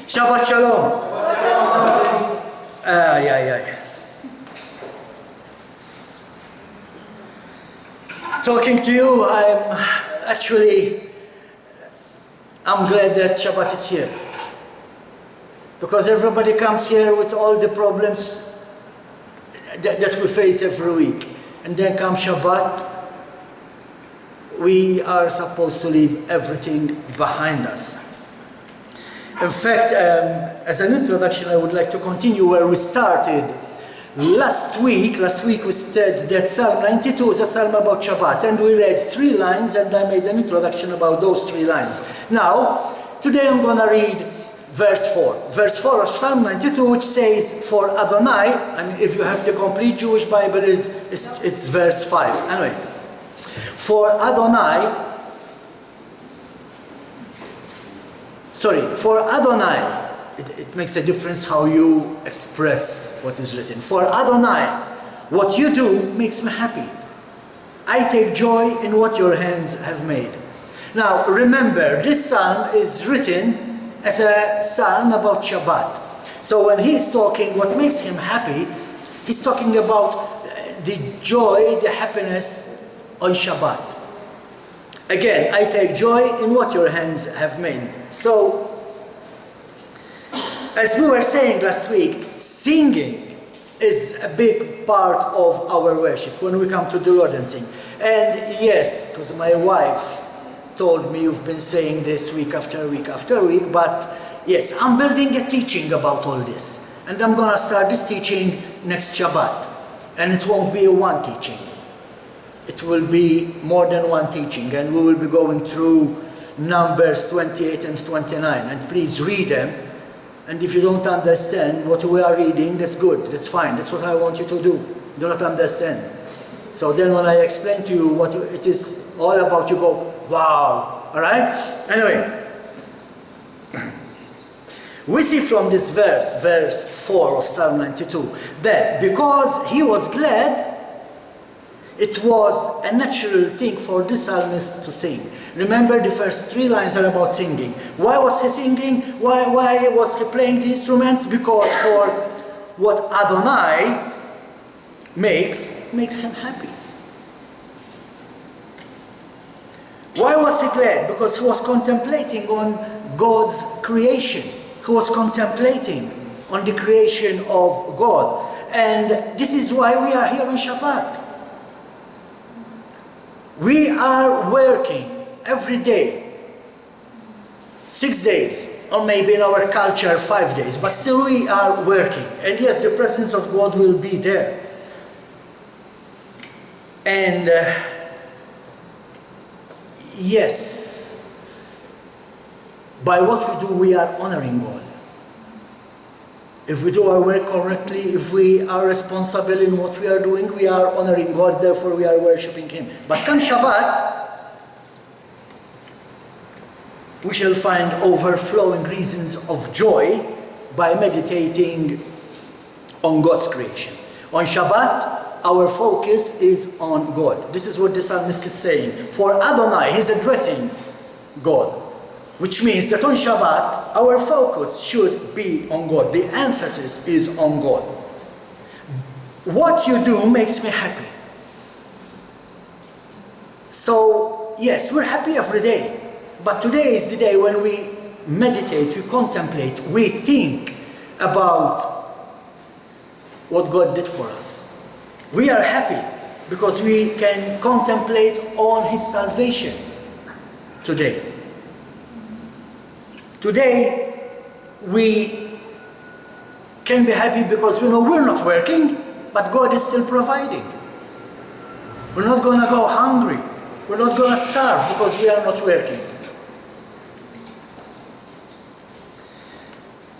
Shabbat Shalom. Talking to you, I'm glad that Shabbat is here. Because everybody comes here with all the problems that we face every week. And then comes Shabbat, we are supposed to leave everything behind us. In fact, as an introduction, I would like to continue where we started. Last week we said that Psalm 92 is a psalm about Shabbat, and we read 3 lines, and I made an introduction about those 3 lines. Now, today I'm going to read verse 4. Verse 4 of Psalm 92, which says, "For Adonai," and if you have the complete Jewish Bible, it's verse 5. Anyway, for Adonai, it makes a difference how you express what is written. For Adonai, what you do makes me happy. I take joy in what your hands have made. Now, remember, this psalm is written as a psalm about Shabbat. So when he's talking what makes him happy, he's talking about the joy, the happiness on Shabbat. Again, I take joy in what your hands have made. So, as we were saying last week, singing is a big part of our worship when we come to the Lord and sing. And yes, because my wife told me you've been saying this week after week after week, but yes, I'm building a teaching about all this. And I'm going to start this teaching next Shabbat. And it won't be a one teaching. It will be more than one teaching. And we will be going through Numbers 28 and 29. And please read them. And if you don't understand what we are reading, that's good, that's fine, that's what I want you to do. Do not understand. So then when I explain to you what it is all about, you go, wow, all right? Anyway, we see from this verse 4 of Psalm 92, that because he was glad, it was a natural thing for the psalmist to sing. Remember, the first 3 lines are about singing. Why was he singing? Why was he playing the instruments? Because for what Adonai makes him happy. Why was he glad? Because he was contemplating on God's creation. He was contemplating on the creation of God. And this is why we are here on Shabbat. We are working every day, 6 days, or maybe in our culture 5 days, but still we are working. And yes, the presence of God will be there. And yes, by what we do, we are honoring God. If we do our work correctly, if we are responsible in what we are doing, we are honoring God, therefore we are worshiping Him. But come Shabbat, we shall find overflowing reasons of joy by meditating on God's creation. On Shabbat, our focus is on God. This is what the psalmist is saying. For Adonai, he's addressing God. Which means that on Shabbat, our focus should be on God. The emphasis is on God. What you do makes me happy. So, yes, we're happy every day. But today is the day when we meditate, we contemplate, we think about what God did for us. We are happy because we can contemplate on His salvation today. Today, we can be happy because we know we're not working, but God is still providing. We're not going to go hungry. We're not going to starve because we are not working.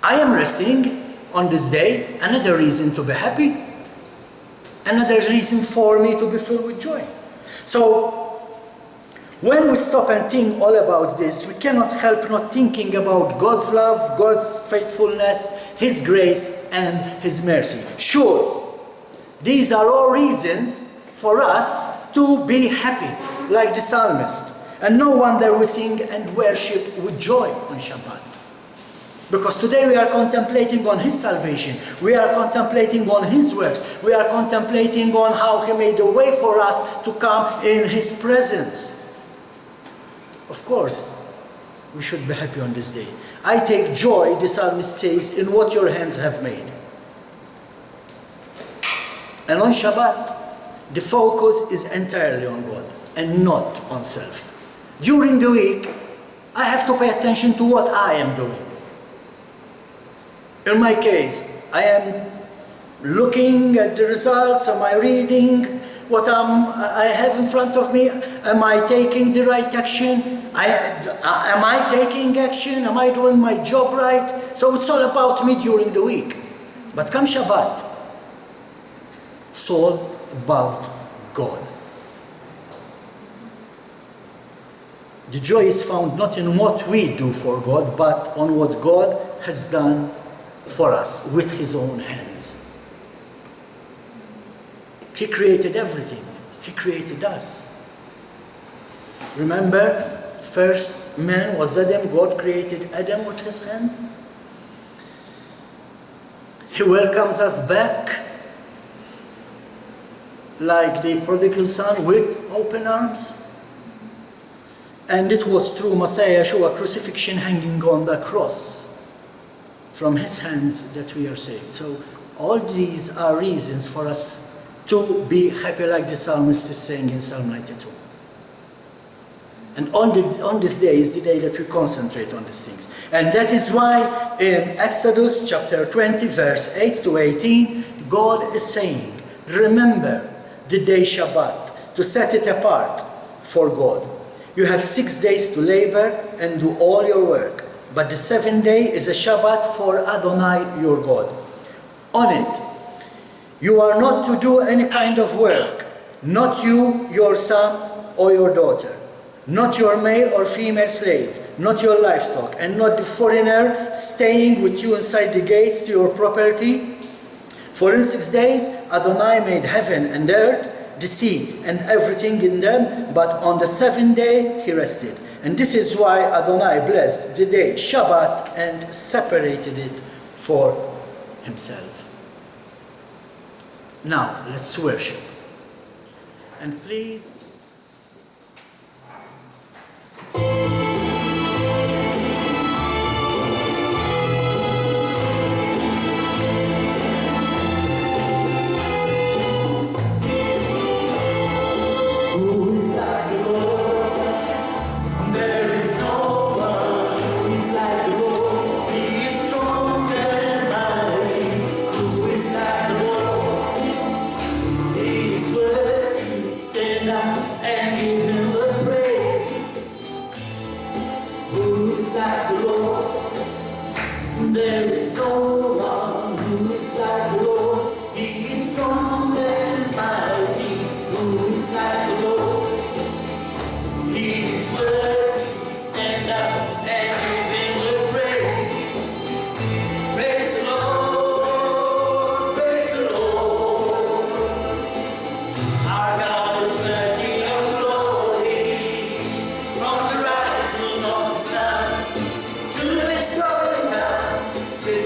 I am resting on this day, another reason to be happy, another reason for me to be filled with joy. So, when we stop and think all about this, we cannot help not thinking about God's love, God's faithfulness, His grace, and His mercy. Sure, these are all reasons for us to be happy, like the psalmist. And no wonder we sing and worship with joy on Shabbat. Because today we are contemplating on His salvation. We are contemplating on His works. We are contemplating on how He made a way for us to come in His presence. Of course, we should be happy on this day. I take joy, the psalmist says, in what your hands have made. And on Shabbat, the focus is entirely on God and not on self. During the week, I have to pay attention to what I am doing. In my case, I am looking at the results. Am I reading what I have in front of me? Am I taking the right action? Am I taking action? Am I doing my job right? So it's all about me during the week. But come Shabbat, it's all about God. The joy is found not in what we do for God, but on what God has done for us with His own hands. He created everything. He created us. Remember, first man was Adam. God created Adam with His hands. He welcomes us back like the prodigal son with open arms. And it was through Messiah Yeshua crucifixion hanging on the cross from His hands that we are saved. So all these are reasons for us to be happy, like the psalmist is saying in Psalm 92. And on this day is the day that we concentrate on these things. And that is why in Exodus chapter 20 verse 8 to 18, God is saying, remember the day Shabbat, to set it apart for God. You have 6 days to labor and do all your work. But the 7th day is a Shabbat for Adonai your God. On it, you are not to do any kind of work, not you, your son, or your daughter, not your male or female slave, not your livestock, and not the foreigner staying with you inside the gates to your property. For in 6 days Adonai made heaven and earth, the sea, and everything in them, but on the 7th day He rested. And this is why Adonai blessed the day Shabbat and separated it for Himself. Now, let's worship. And please... With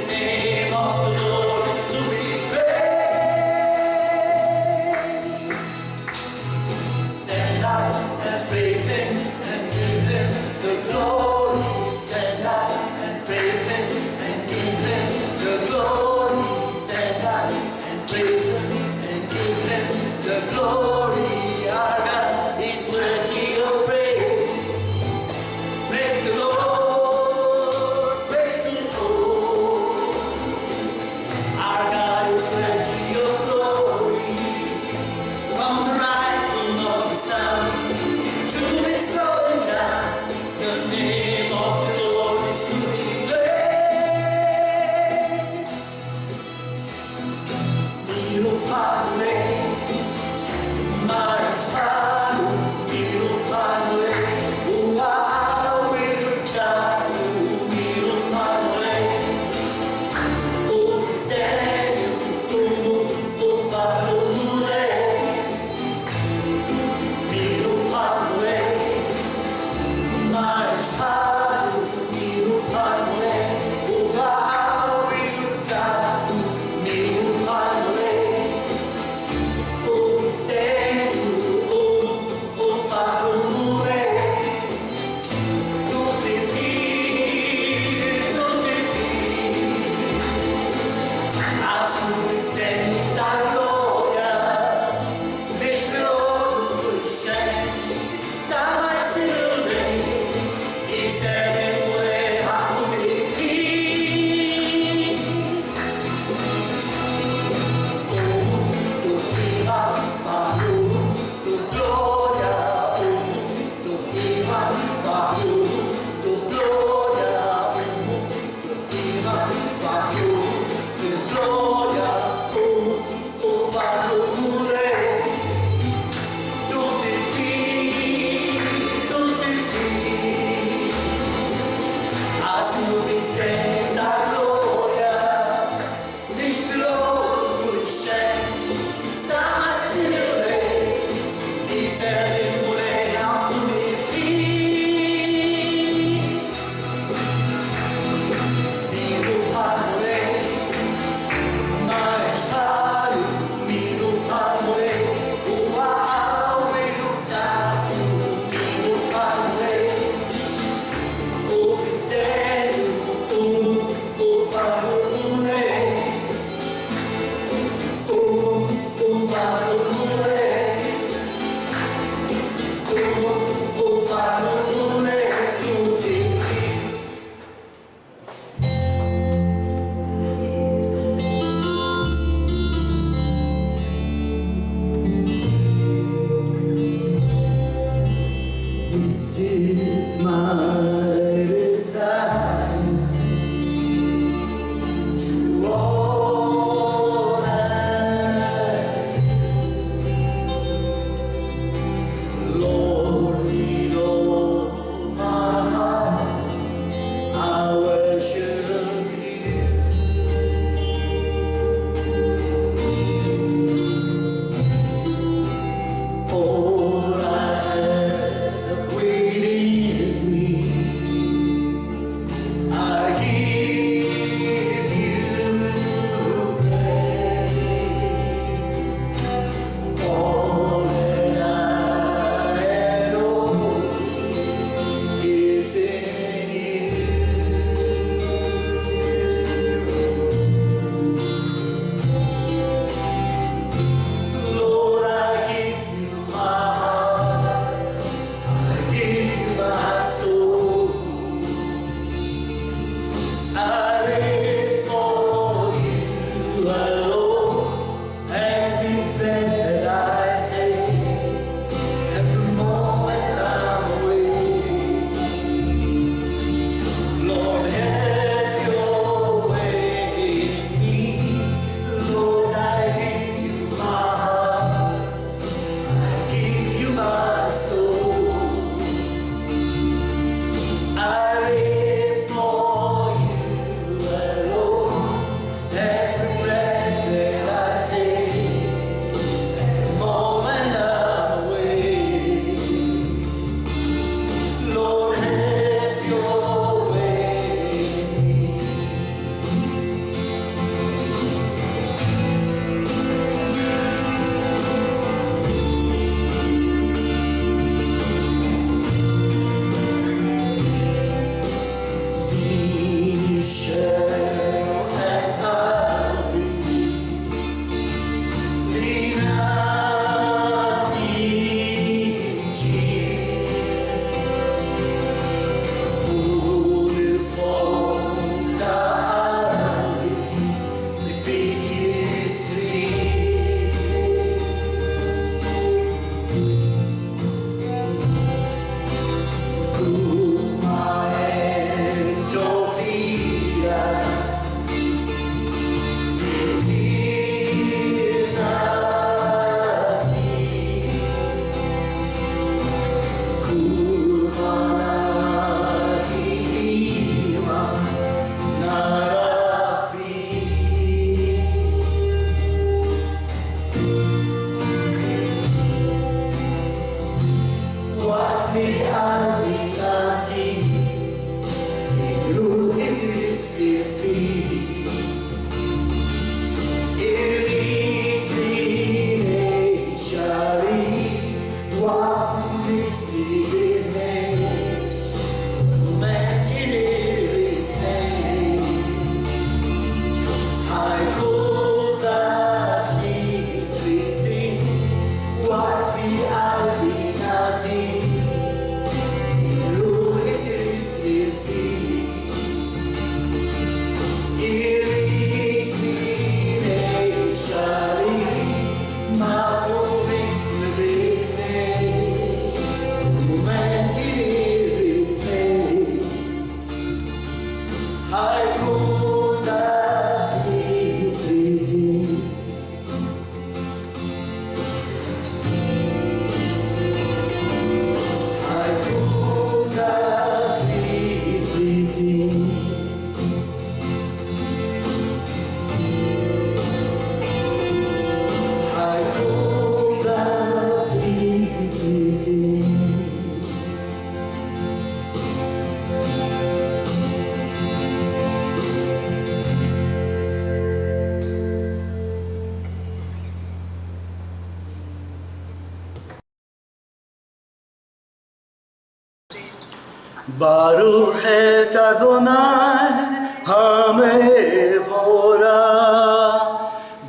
Baruch et Adonai HaMevorah.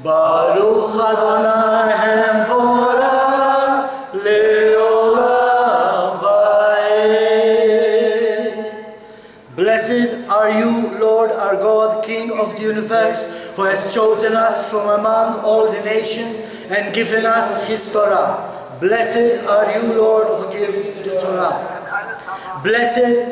Baruch Adonai HaMevorah Leolam Vaed. Blessed are you, Lord our God, King of the universe, who has chosen us from among all the nations and given us his Torah. Blessed are you, Lord, who gives the Torah. Blessed,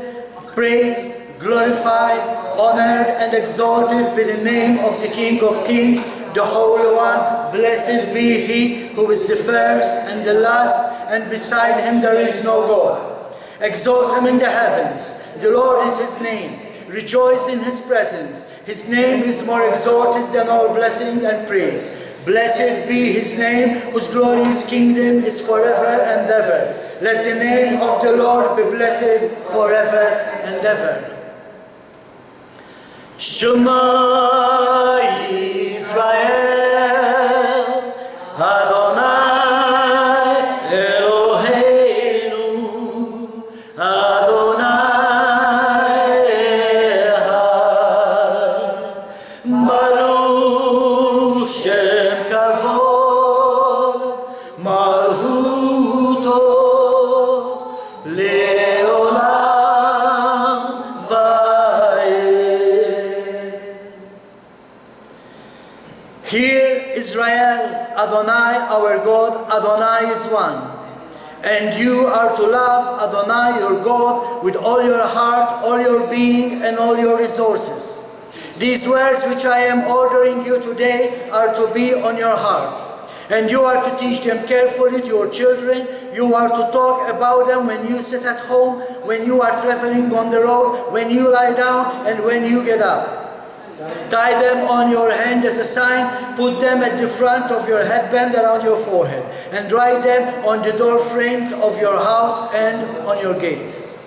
praised, glorified, honored, and exalted be the name of the King of Kings, the Holy One. Blessed be he who is the first and the last, and beside him there is no God. Exalt him in the heavens. The Lord is his name. Rejoice in his presence. His name is more exalted than all blessing and praise. Blessed be his name, whose glorious kingdom is forever and ever. Let the name of the Lord be blessed forever and ever. Shema Yisrael, Adonai Eloheinu, Adonai Echad. Baruch Shem Kavod, Malchuto Leolam Vaed. Hear, Israel, Adonai our God, Adonai is one. And you are to love Adonai your God with all your heart, all your being, and all your resources. These words which I am ordering you today are to be on your heart. And you are to teach them carefully to your children. You are to talk about them when you sit at home, when you are traveling on the road, when you lie down, and when you get up. Tie them on your hand as a sign, put them at the front of your headband around your forehead, and write them on the door frames of your house and on your gates.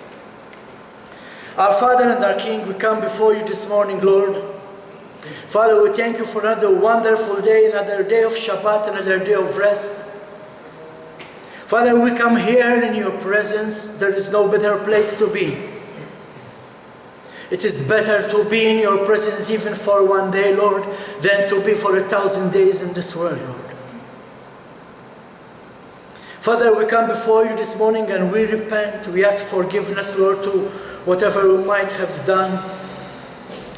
Our Father and our King, we come before you this morning, Lord. Father, we thank you for another wonderful day, another day of Shabbat, another day of rest. Father, we come here in your presence. There is no better place to be. It is better to be in your presence even for one day, Lord, than to be for 1,000 days in this world, Lord. Father, we come before you this morning and we repent. We ask forgiveness, Lord, to whatever we might have done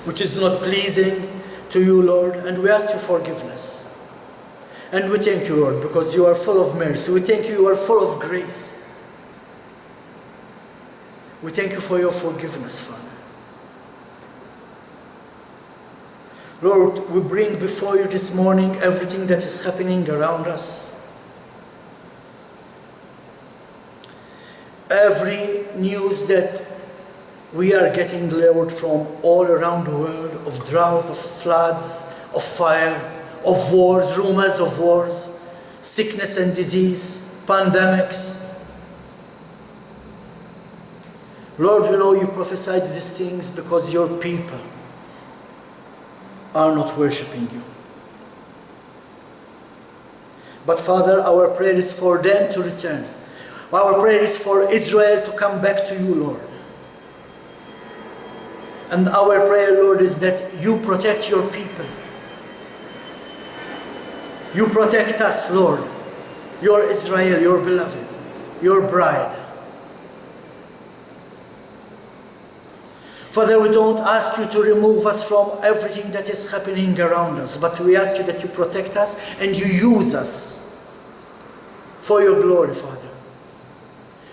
which is not pleasing to you, Lord, and we ask you forgiveness. And we thank you, Lord, because you are full of mercy. We thank you are full of grace. We thank you for your forgiveness, Father. Lord, we bring before you this morning everything that is happening around us. Every news that we are getting, Lord, from all around the world, of drought, of floods, of fire, of wars, rumors of wars, sickness and disease, pandemics. Lord, you know you prophesied these things because your people are not worshiping you. But Father, our prayer is for them to return. Our prayer is for Israel to come back to you, Lord. And our prayer, Lord, is that you protect your people. You protect us, Lord, your Israel, your beloved, your bride. Father, we don't ask you to remove us from everything that is happening around us, but we ask you that you protect us and you use us for your glory, Father.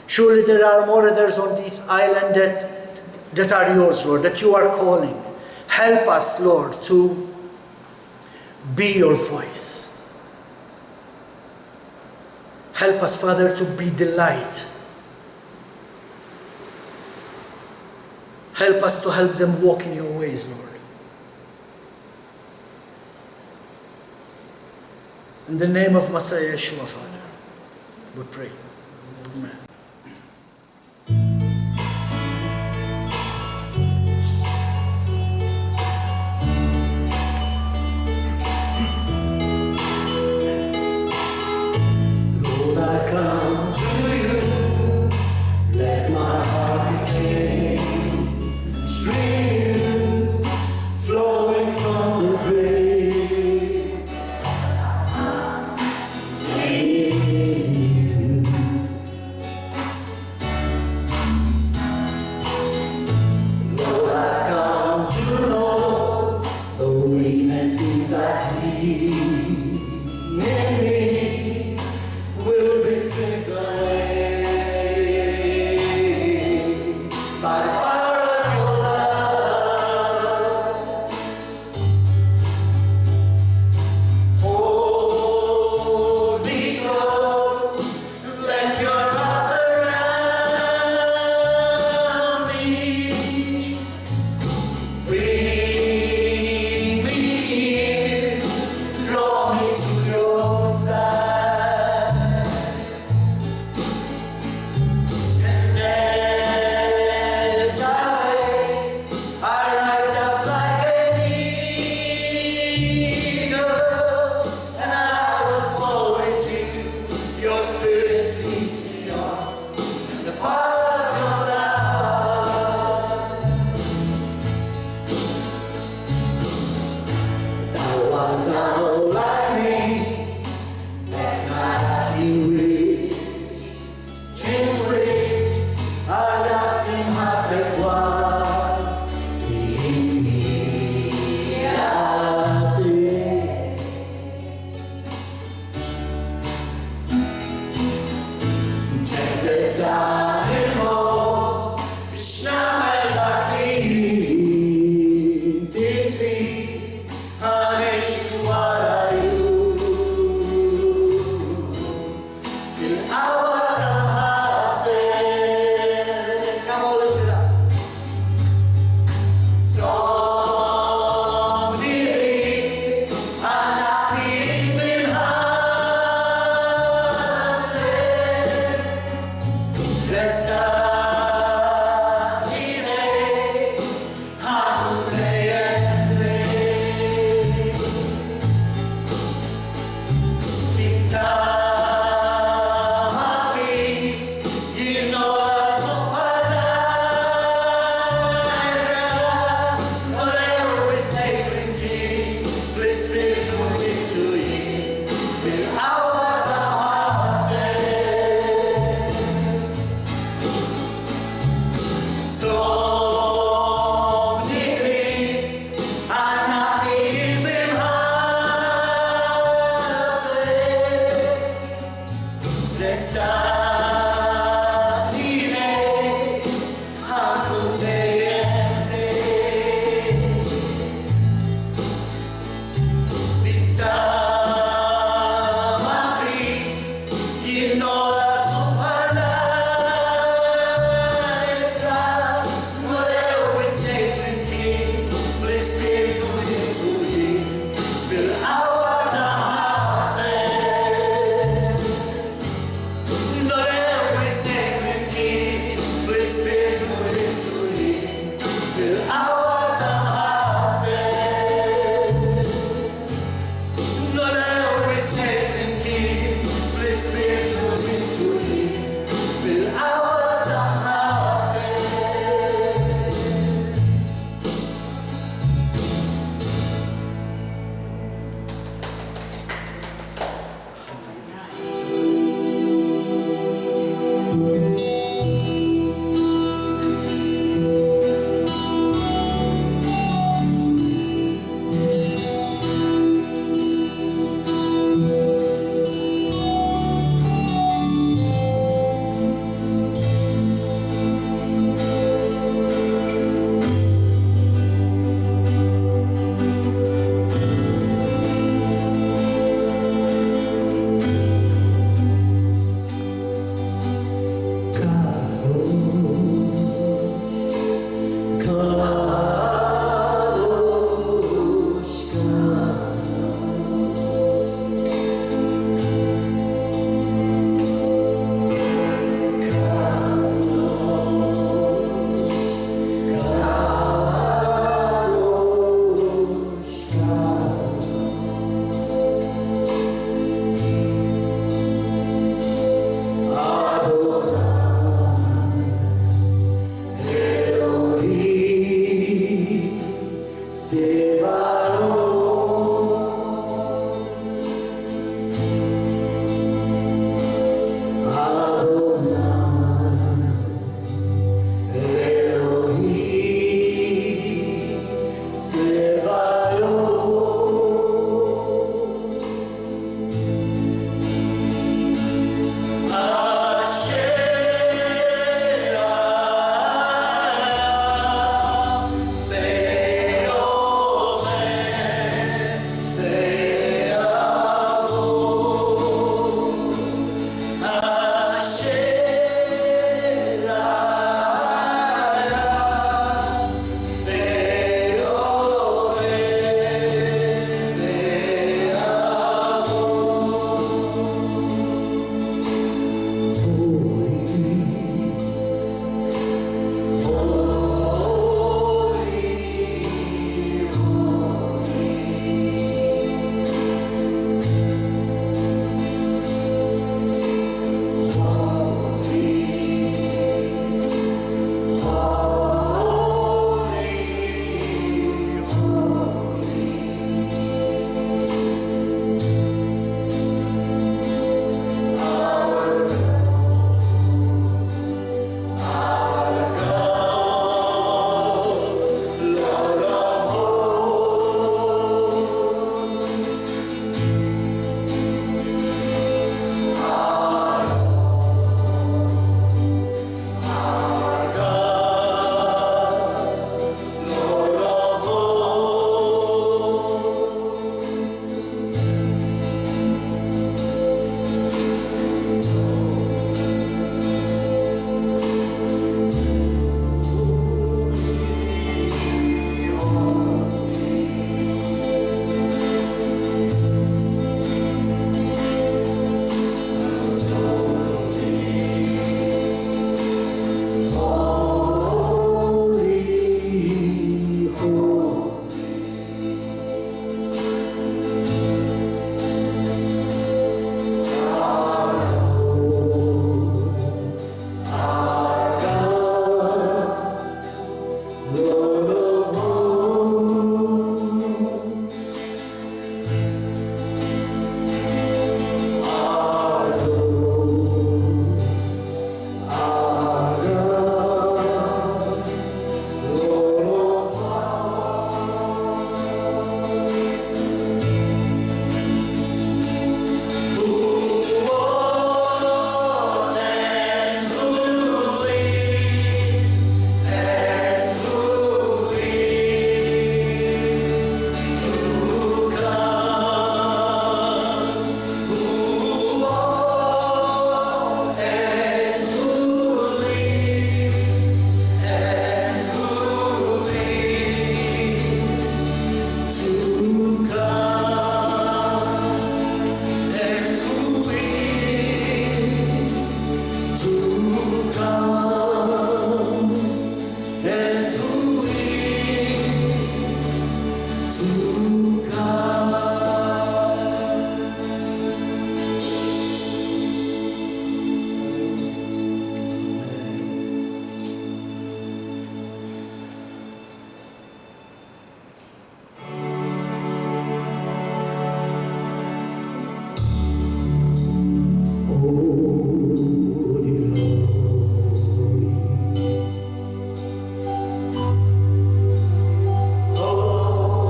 Surely there are more others on this island that are yours, Lord, that you are calling. Help us, Lord, to be your voice. Help us, Father, to be the light. Help us to help them walk in your ways, Lord. In the name of Messiah Yeshua, Father, we pray. Amen. Lord, I come to you. Let my heart be changed.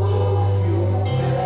of your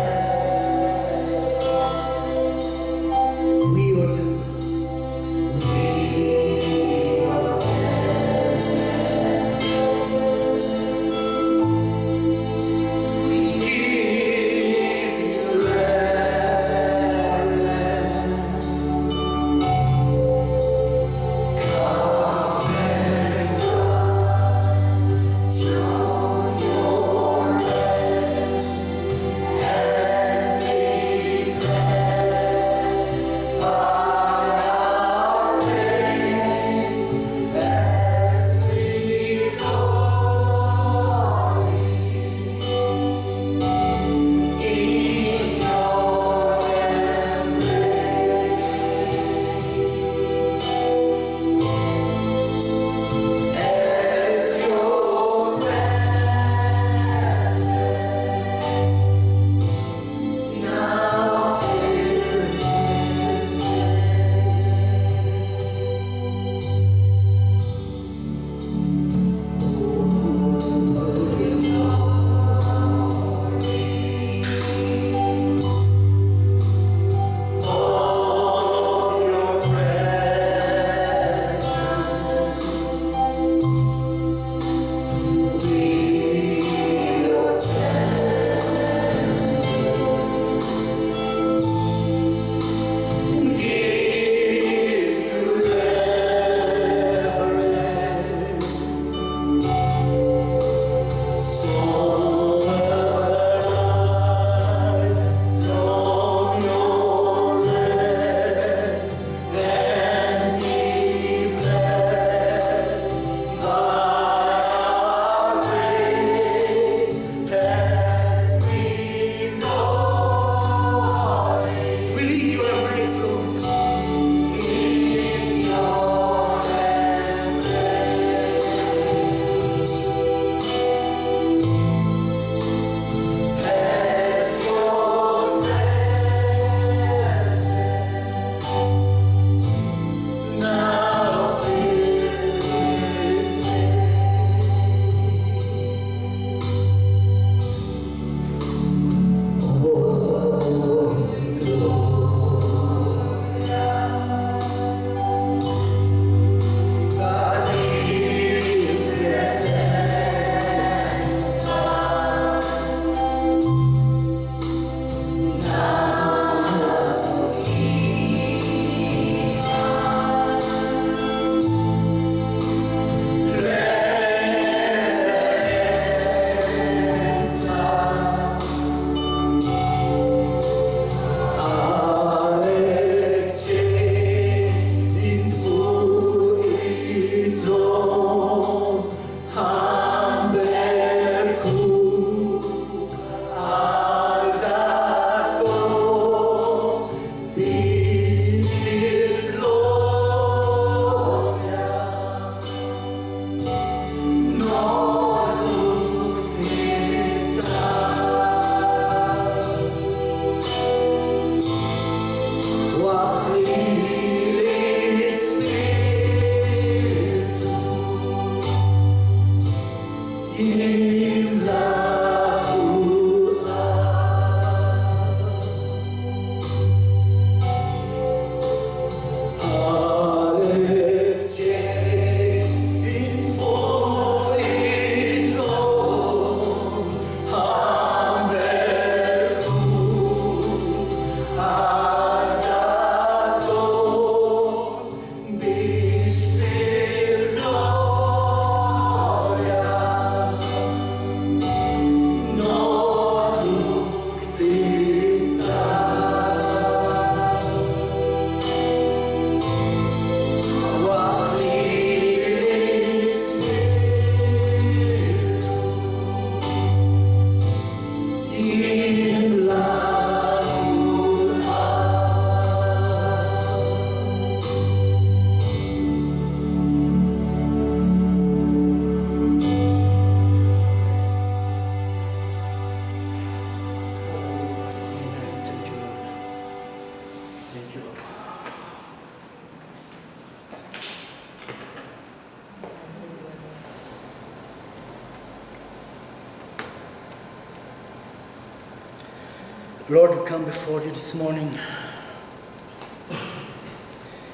Lord, we come before you this morning.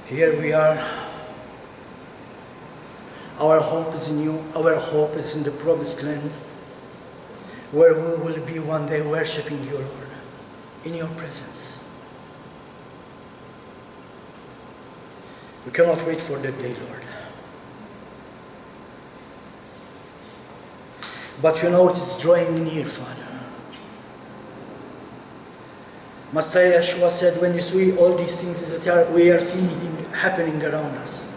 Here we are. Our hope is in you. Our hope is in the promised land, where we will be one day worshiping you, Lord, in your presence. We cannot wait for that day, Lord. But you know it is drawing near, Father. Messiah Yeshua said, when you see all these things that we are seeing happening around us,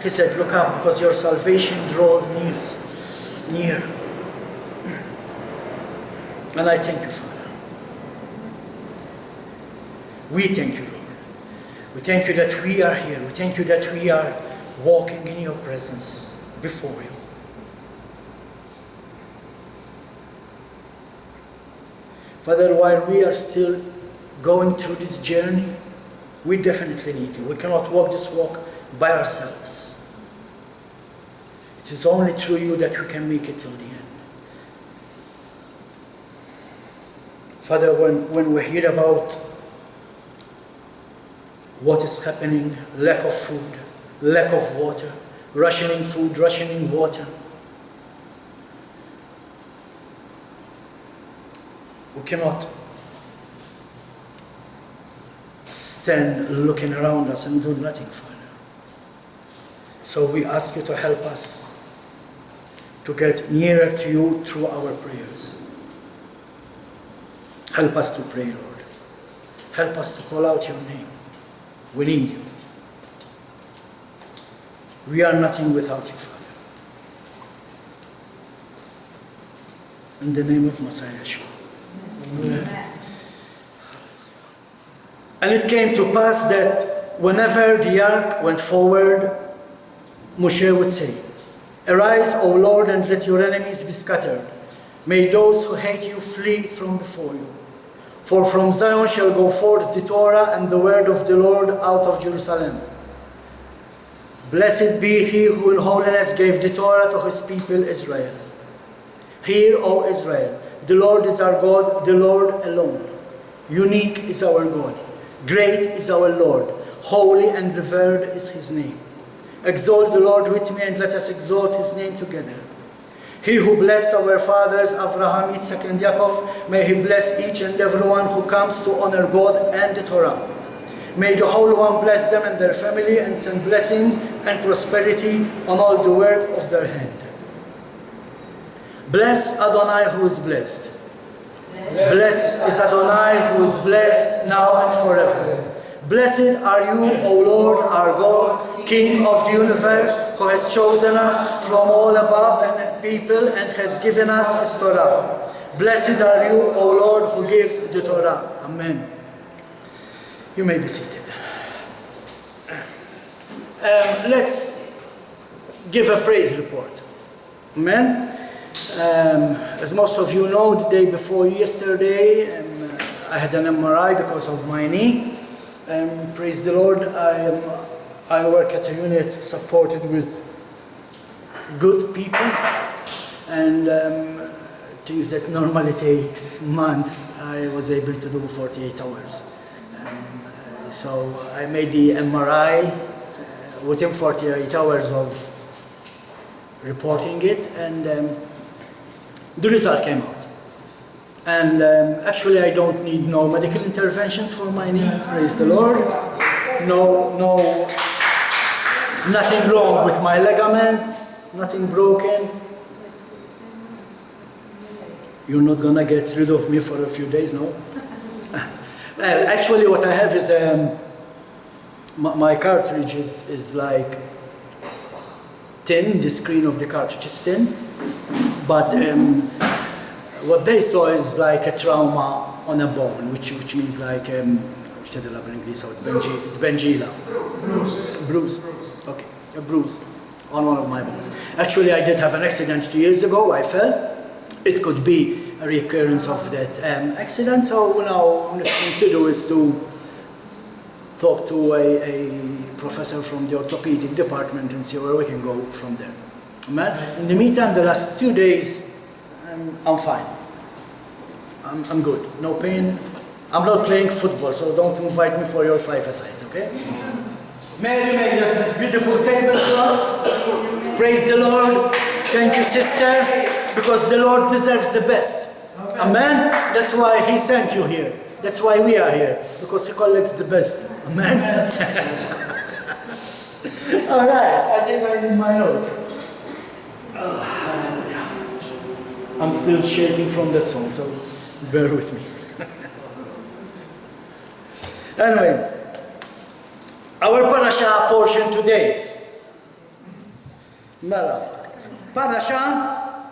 he said, look up, because your salvation draws near. And I thank you, Father. We thank you, Lord. We thank you that we are here. We thank you that we are walking in your presence before you. Father, while we are still going through this journey, we definitely need you. We cannot walk this walk by ourselves. It is only through you that we can make it till the end. Father, when we hear about what is happening, lack of food, lack of water, rationing food, rationing water, we cannot stand looking around us and do nothing, Father. So we ask you to help us to get nearer to you through our prayers. Help us to pray, Lord. Help us to call out your name. We need you. We are nothing without you, Father. In the name of Messiah Yeshua. Amen. And it came to pass that whenever the ark went forward, Moshe would say, arise, O Lord, and let your enemies be scattered. May those who hate you flee from before you. For from Zion shall go forth the Torah and the word of the Lord out of Jerusalem. Blessed be he who in holiness gave the Torah to his people Israel. Hear, O Israel, the Lord is our God, the Lord alone. Unique is our God. Great is our Lord. Holy and revered is his name. Exalt the Lord with me, and let us exalt his name together. He who blessed our fathers, Abraham, Isaac, and Yaakov, may he bless each and everyone who comes to honor God and the Torah. May the Holy One bless them and their family, and send blessings and prosperity on all the work of their hand. Bless Adonai who is blessed. Blessed is Adonai who is blessed now and forever. Blessed are you, O Lord, our God, King of the universe, who has chosen us from all above and people and has given us his Torah. Blessed are you, O Lord, who gives the Torah. Amen. You may be seated. Let's give a praise report. Amen. As most of you know, the day before yesterday, I had an MRI because of my knee. Praise the Lord, I work at a unit supported with good people, and things that normally takes months, I was able to do 48 hours. So I made the MRI within 48 hours of reporting it, and the result came out. And actually I don't need no medical interventions for my knee, praise the Lord. Nothing wrong with my ligaments, nothing broken. You're not gonna get rid of me for a few days, no? Actually what I have is, my cartridge is like thin, the screen of the cartridge is thin, but what they saw is like a trauma on a bone, which means like, bruise. Okay, a bruise on one of my bones. Actually, I did have an accident 2 years ago. I fell. It could be a recurrence of that accident. So now, next thing to do is to talk to a professor from the orthopedic department and see where we can go from there. Amen. In the meantime, the last 2 days, I'm fine. I'm good. No pain. I'm not playing football, so don't invite me for your five-a-sides, okay? Mary made us this beautiful tablecloth. Praise the Lord. Thank you, sister, because the Lord deserves the best. Amen? That's why He sent you here. That's why we are here, because He calls it the best. Amen? All right, I think I need my notes. I'm still shaking from that song, so bear with me. Anyway, our Parasha portion today. Parasha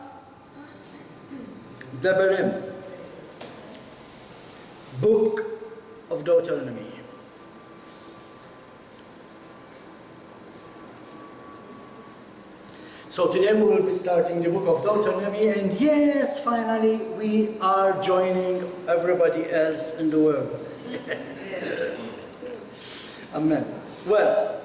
Deberim, Book of Deuteronomy. So today we will be starting the book of Deuteronomy, and yes, finally we are joining everybody else in the world. Amen. Well,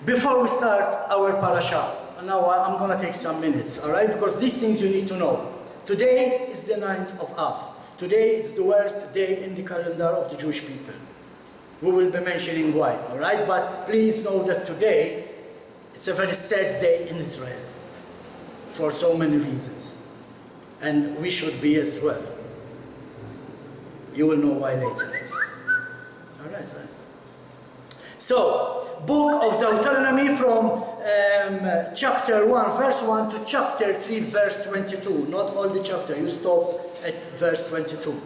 before we start our parasha, now I'm going to take some minutes, all right? Because these things you need to know. Today is the 9th of Av. Today is the worst day in the calendar of the Jewish people. We will be mentioning why, all right? But please know that today it's a very sad day in Israel for so many reasons. And we should be as well. You will know why later. All right. So, book of Deuteronomy from chapter 1, verse 1 to chapter 3, verse 22. Not all the chapter, you stop at verse 22.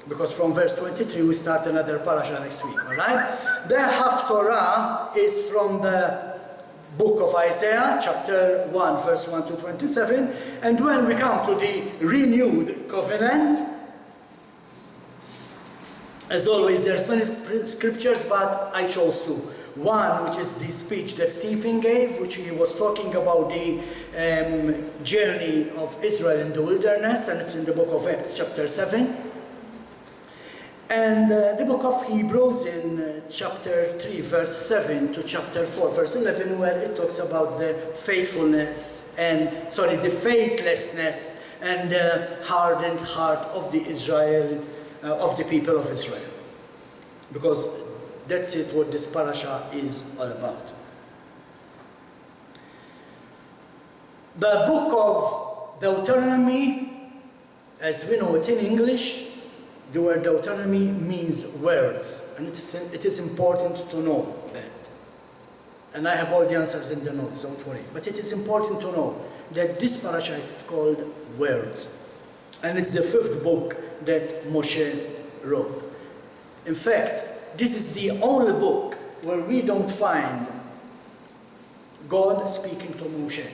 Because from verse 23 we start another parasha next week, all right? The Haftorah is from the book of Isaiah, chapter 1, verse 1 to 27. And when we come to the renewed covenant, as always, there's many scriptures, but I chose two. One, which is the speech that Stephen gave, which he was talking about the journey of Israel in the wilderness, and it's in the book of Acts, chapter 7. And the book of Hebrews in chapter 3, verse 7 to chapter 4, verse 11, where it talks about the faithlessness and the hardened heart of the of the people of Israel. Because that's it, what this parasha is all about. The book of Deuteronomy, as we know it in English, the word Deuteronomy means words, and it is important to know that. And I have all the answers in the notes, don't worry. But it is important to know that this parasha is called words, and it's the 5th book that Moshe wrote. In fact, this is the only book where we don't find God speaking to Moshe.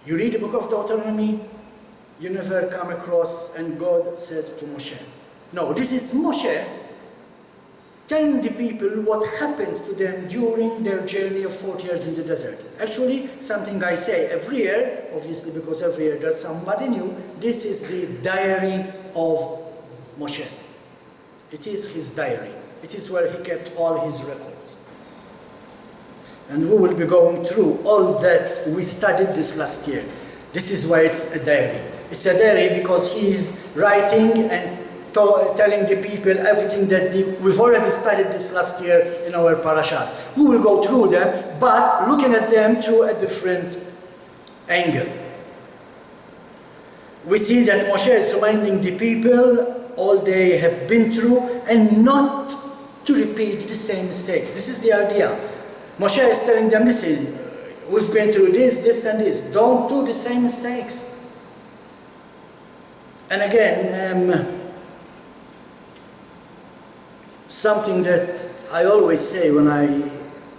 You read the book of Deuteronomy, you never come across and God said to Moshe. No, this is Moshe telling the people what happened to them during their journey of 40 years in the desert. Actually, something I say every year, obviously because every year there's somebody new, this is the diary of Moshe. It is his diary. It is where he kept all his records. And we will be going through all that we studied this last year. This is why it's a diary. It's a diary because he's writing and telling the people everything that we've already studied this last year in our parashas. We will go through them, but looking at them through a different angle. We see that Moshe is reminding the people all they have been through and not to repeat the same mistakes. This is the idea. Moshe is telling them, listen, we've been through this and this. Don't do the same mistakes. And again, something that I always say when I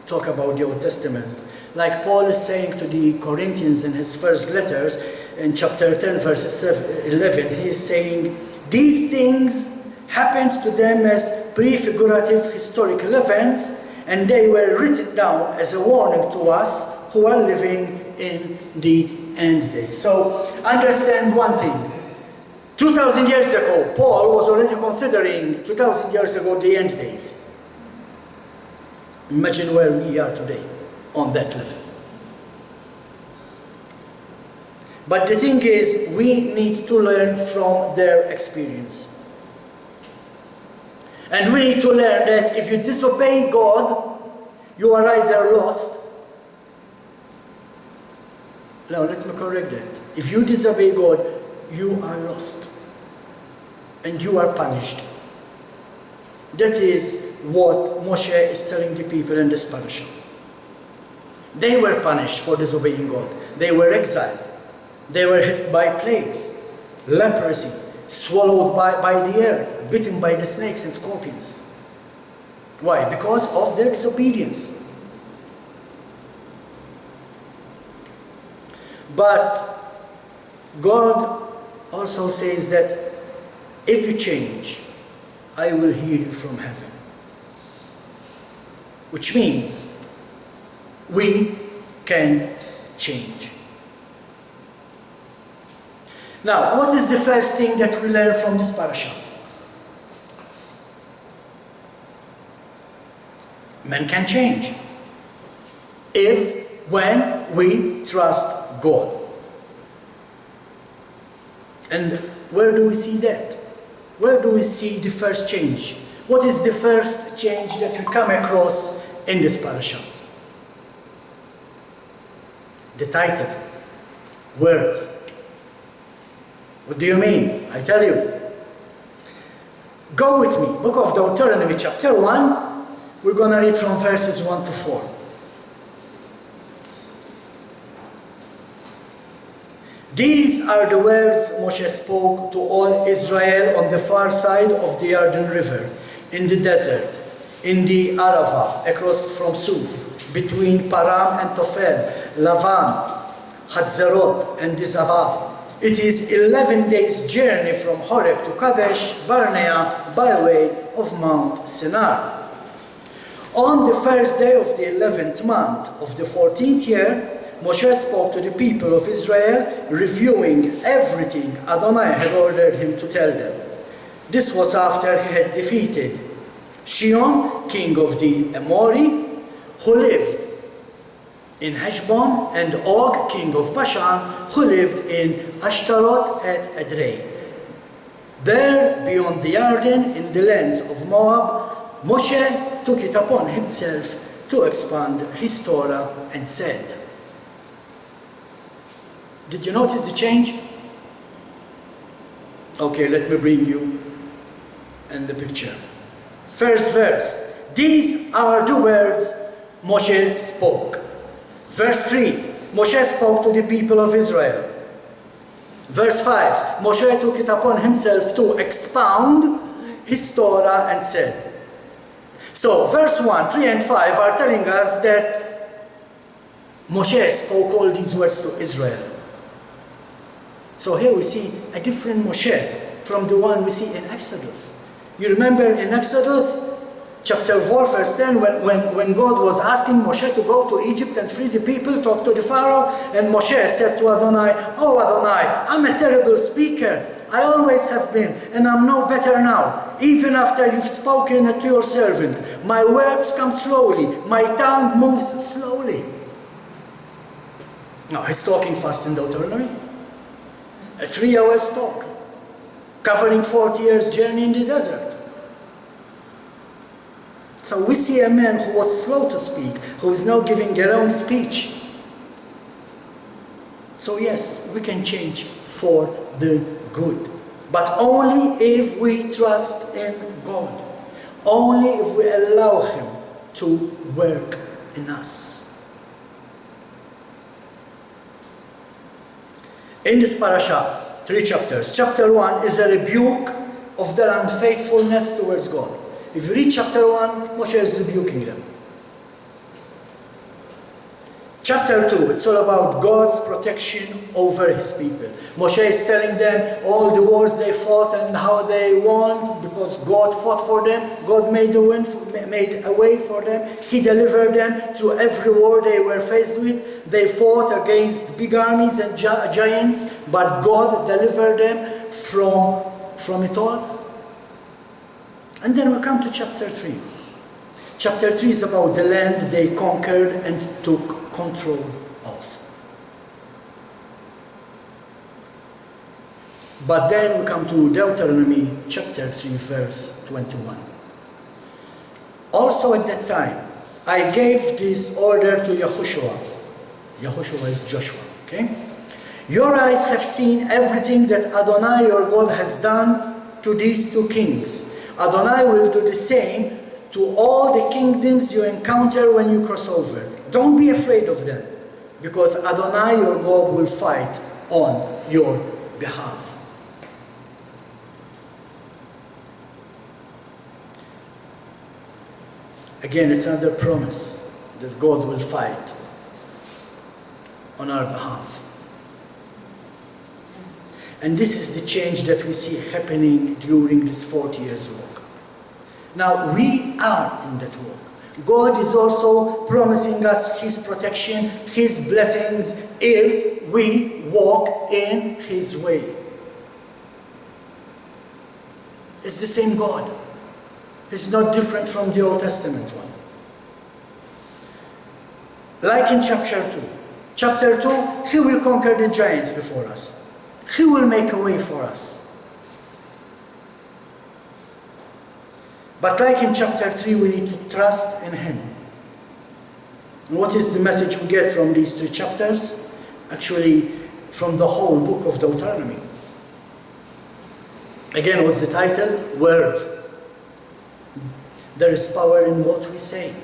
talk about the Old Testament, like Paul is saying to the Corinthians in his first letters, in chapter 10, verse 11, he is saying, these things happened to them as prefigurative historical events, and they were written down as a warning to us who are living in the end days. So understand one thing. 2,000 years ago, Paul was already considering 2,000 years ago the end days. Imagine where we are today on that level. But the thing is, we need to learn from their experience. And we need to learn that if you disobey God, you are either lost. Now let me correct that. If you disobey God, you are lost. And you are punished. That is what Moshe is telling the people in this parasha. They were punished for disobeying God. They were exiled. They were hit by plagues, leprosy, swallowed by the earth, bitten by the snakes and scorpions. Why? Because of their disobedience. But God also says that if you change, I will hear you from heaven. Which means we can change. Now, what is the first thing that we learn from this parasha? Men can change when we trust God. And where do we see that? Where do we see the first change? What is the first change that we come across in this parasha? The title, words. What do you mean? I tell you. Go with me, book of Deuteronomy chapter 1. We're going to read from verses 1 to 4. These are the words Moshe spoke to all Israel on the far side of the Jordan River, in the desert, in the Arava, across from Suf, between Param and Tophel, Lavan, Hatzerot, and Dizavav. It is 11 days' journey from Horeb to Kadesh Barnea by way of Mount Sinai. On the first day of the 11th month of the 14th year, Moshe spoke to the people of Israel, reviewing everything Adonai had ordered him to tell them. This was after he had defeated Sihon, king of the Amori, who lived in Heshbon, and Og, king of Bashan, who lived in Ashtaroth at Edrei. There, beyond the Jordan, in the lands of Moab, Moshe took it upon himself to expand his Torah and said, did you notice the change? Okay, let me bring you in the picture. First verse. These are the words Moshe spoke. Verse 3. Moshe spoke to the people of Israel. Verse 5. Moshe took it upon himself to expound his Torah and said. So, verse 1, 3 and 5 are telling us that Moshe spoke all these words to Israel. So here we see a different Moshe from the one we see in Exodus. You remember in Exodus chapter 4 verse 10 when God was asking Moshe to go to Egypt and free the people, talk to the Pharaoh, and Moshe said to Adonai, oh Adonai, I'm a terrible speaker. I always have been, and I'm no better now. Even after you've spoken to your servant, my words come slowly, my tongue moves slowly. Now he's talking fast in Deuteronomy. A 3-hour talk, covering 40 years journey in the desert. So we see a man who was slow to speak, who is now giving a long speech. So yes, we can change for the good, but only if we trust in God, only if we allow Him to work in us. In this parasha, 3 chapters. Chapter 1 is a rebuke of their unfaithfulness towards God. If you read chapter 1, Moshe is rebuking them. Chapter 2, it's all about God's protection over His people. Moshe is telling them all the wars they fought and how they won because God fought for them. God made a way for them. He delivered them through every war they were faced with. They fought against big armies and giants, but God delivered them from it all. And then we come to chapter 3. Chapter 3 is about the land they conquered and took control of. But then we come to Deuteronomy chapter 3 verse 21. Also at that time, I gave this order to Yahushua. Yahushua is Joshua, okay? Your eyes have seen everything that Adonai your God has done to these two kings. Adonai will do the same to all the kingdoms you encounter when you cross over. Don't be afraid of them, because Adonai your God will fight on your behalf. Again, it's another promise that God will fight on our behalf. And this is the change that we see happening during this 40 years walk. Now, we are in that walk. God is also promising us His protection, His blessings, if we walk in His way. It's the same God. It's not different from the Old Testament one. Like in chapter 2. Chapter 2, He will conquer the giants before us. He will make a way for us. But like in chapter 3, we need to trust in Him. And what is the message we get from these two chapters? Actually, from the whole book of Deuteronomy. Again, what's the title? Words. There is power in what we say.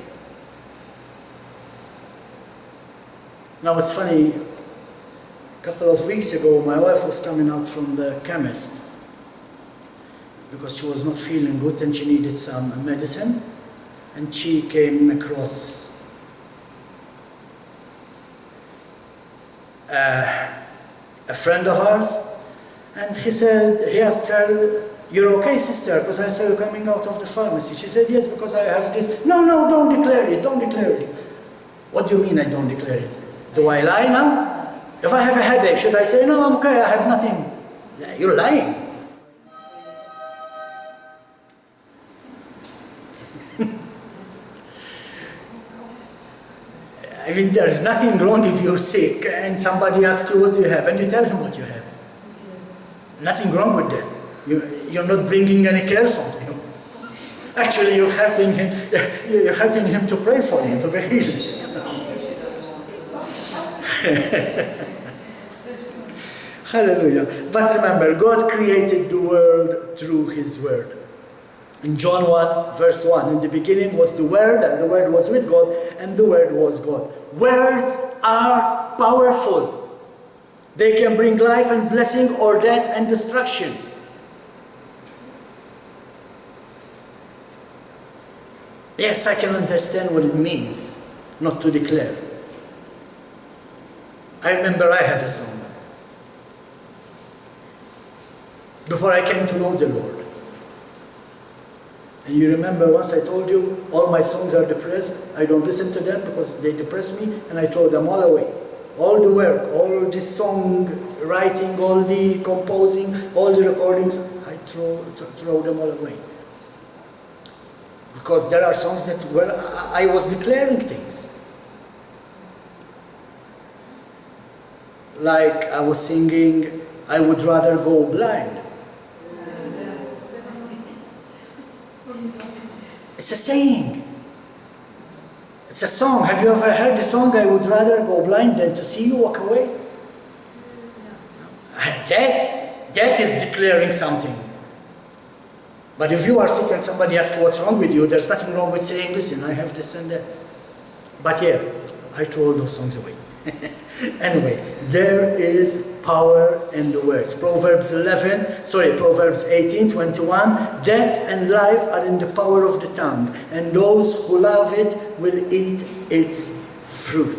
Now it's funny, a couple of weeks ago my wife was coming out from the chemist because she was not feeling good and she needed some medicine, and she came across a friend of ours, and he asked her, "You're okay, sister, because I saw you coming out of the pharmacy." She said, "Yes, because I have this." "No, don't declare it, don't declare it." "What do you mean I don't declare it? Do I lie now? If I have a headache, should I say, 'No, I'm okay, I have nothing'?" You're lying. I mean, there's nothing wrong if you're sick and somebody asks you what do you have, and you tell him what you have. Nothing wrong with that. You're not bringing any curse on him. Actually, you're helping him to pray for you, to be healed. Hallelujah. But remember, God created the world through His Word. In John 1, verse 1, in the beginning was the Word, and the Word was with God, and the Word was God. Words are powerful. They can bring life and blessing, or death and destruction. Yes, I can understand what it means not to declare. I remember I had a song before I came to know the Lord. And you remember once I told you, all my songs are depressed. I don't listen to them because they depress me, and I throw them all away. All the work, all the song writing, all the composing, all the recordings, I throw them all away. Because there are songs that where I was declaring things. Like I was singing, "I would rather go blind." It's a saying. It's a song. Have you ever heard the song, "I would rather go blind than to see you walk away"? That is declaring something. But if you are sick and somebody asks you what's wrong with you, there's nothing wrong with saying, "Listen, I have this and that." But yeah, I throw all those songs away. Anyway, there is power in the words. Proverbs 18:21, "Death and life are in the power of the tongue, and those who love it will eat its fruit."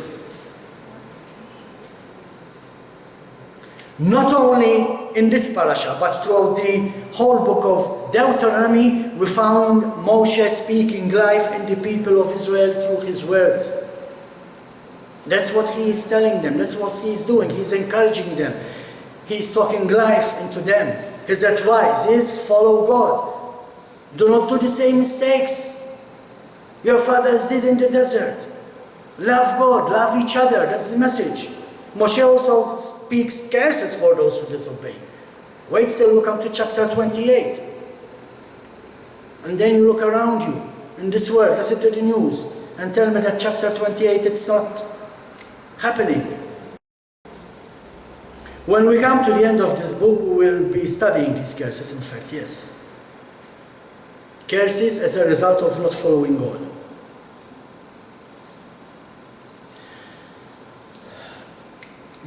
Not only in this parasha, but throughout the whole book of Deuteronomy, we found Moshe speaking life in the people of Israel through his words. That's what he is telling them. That's what he is doing. He's encouraging them. He's talking life into them. His advice is follow God. Do not do the same mistakes your fathers did in the desert. Love God, love each other. That's the message. Moshe also speaks curses for those who disobey. Wait till we come to chapter 28. And then you look around you. in this world, listen to the news, and tell me that chapter 28, it's not happening. When we come to the end of this book, we will be studying these curses, in fact, yes. Curses as a result of not following God.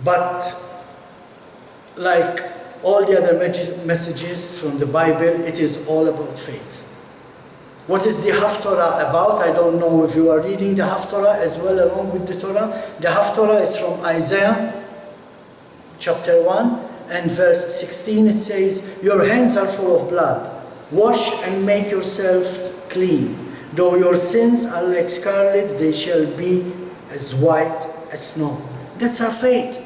But like all the other messages from the Bible, it is all about faith. What is the Haftorah about? I don't know if you are reading the Haftorah as well along with the Torah. The Haftorah is from Isaiah chapter 1 and verse 16. It says, "Your hands are full of blood. Wash and make yourselves clean. Though your sins are like scarlet, they shall be as white as snow." That's our faith.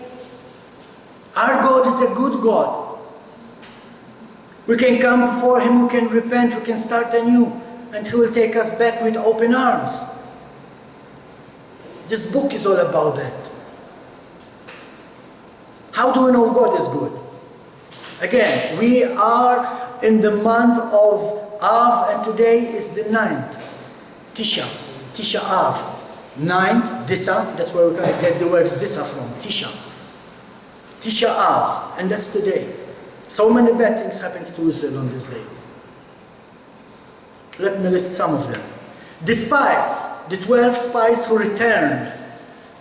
Our God is a good God. We can come before Him, we can repent, we can start anew, and He will take us back with open arms. This book is all about that. How do we know God is good? Again, we are in the month of Av, and today is the 9th. Tisha Av. 9th, Disa, that's where we get the word Disa from, Tisha Av, and that's today. So many bad things happen to Israel on this day. Let me list some of them. The spies, the 12 spies who returned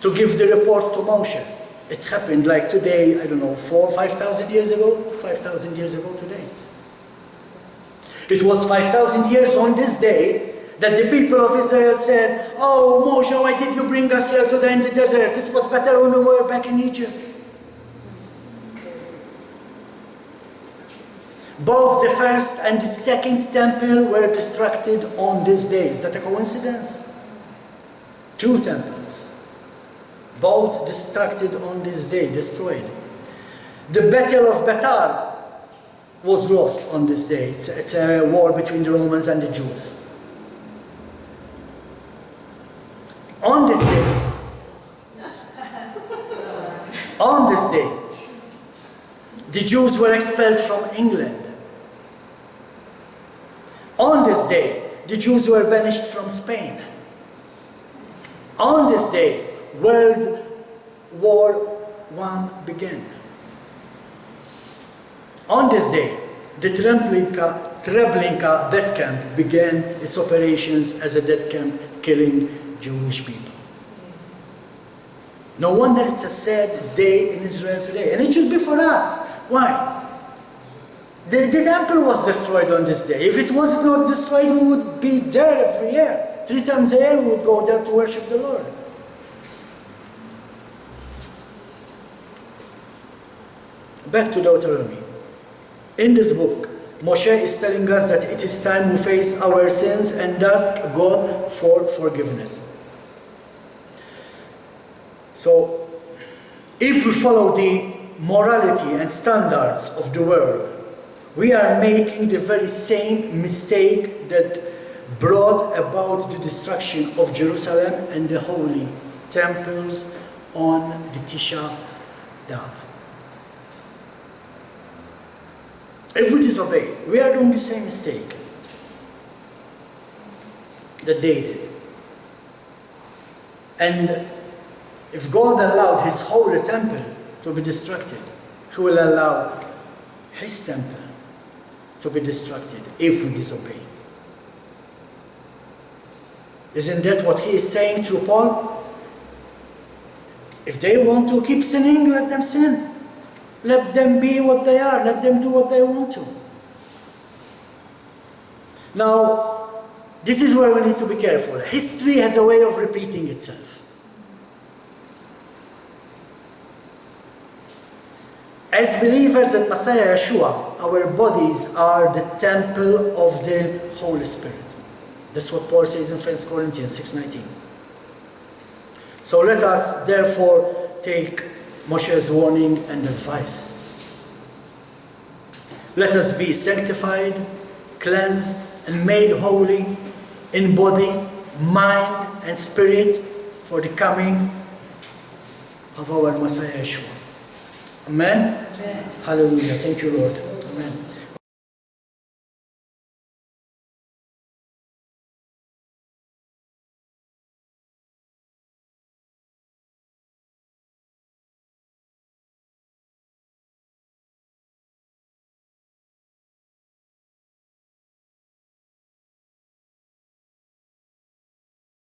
to give the report to Moshe. It happened like today, I don't know, 4,000 or 5,000 years ago? 5,000 years ago today. It was 5,000 years on this day that the people of Israel said, "Oh Moshe, why did you bring us here today in the desert? It was better when we were back in Egypt." Both the first and the second temple were destructed on this day. Is that a coincidence? 2 temples. Both destructed on this day, destroyed. The Battle of Betar was lost on this day. It's a war between the Romans and the Jews. On this day, the Jews were expelled from England. On this day, the Jews were banished from Spain. On this day, World War I began. On this day, the Treblinka death camp began its operations as a death camp killing Jewish people. No wonder it's a sad day in Israel today. And it should be for us. Why? The temple was destroyed on this day. If it was not destroyed, we would be there every year. 3 times a year we would go there to worship the Lord. Back to Deuteronomy. In this book, Moshe is telling us that it is time we face our sins and ask God for forgiveness. So, if we follow the morality and standards of the world, we are making the very same mistake that brought about the destruction of Jerusalem and the holy temples on the Tisha B'Av. If we disobey, we are doing the same mistake that they did. And if God allowed His holy temple to be destructed, He will allow His temple to be destructed if we disobey. Isn't that what He is saying through Paul? If they want to keep sinning, let them sin. Let them be what they are. Let them do what they want to. Now, this is where we need to be careful. History has a way of repeating itself. As believers in Messiah Yeshua, our bodies are the temple of the Holy Spirit. That's what Paul says in 1 Corinthians 6:19. So let us therefore take Moshe's warning and advice. Let us be sanctified, cleansed, and made holy in body, mind, and spirit for the coming of our Messiah Yeshua. Amen? Amen. Hallelujah. Thank you, Lord. Amen.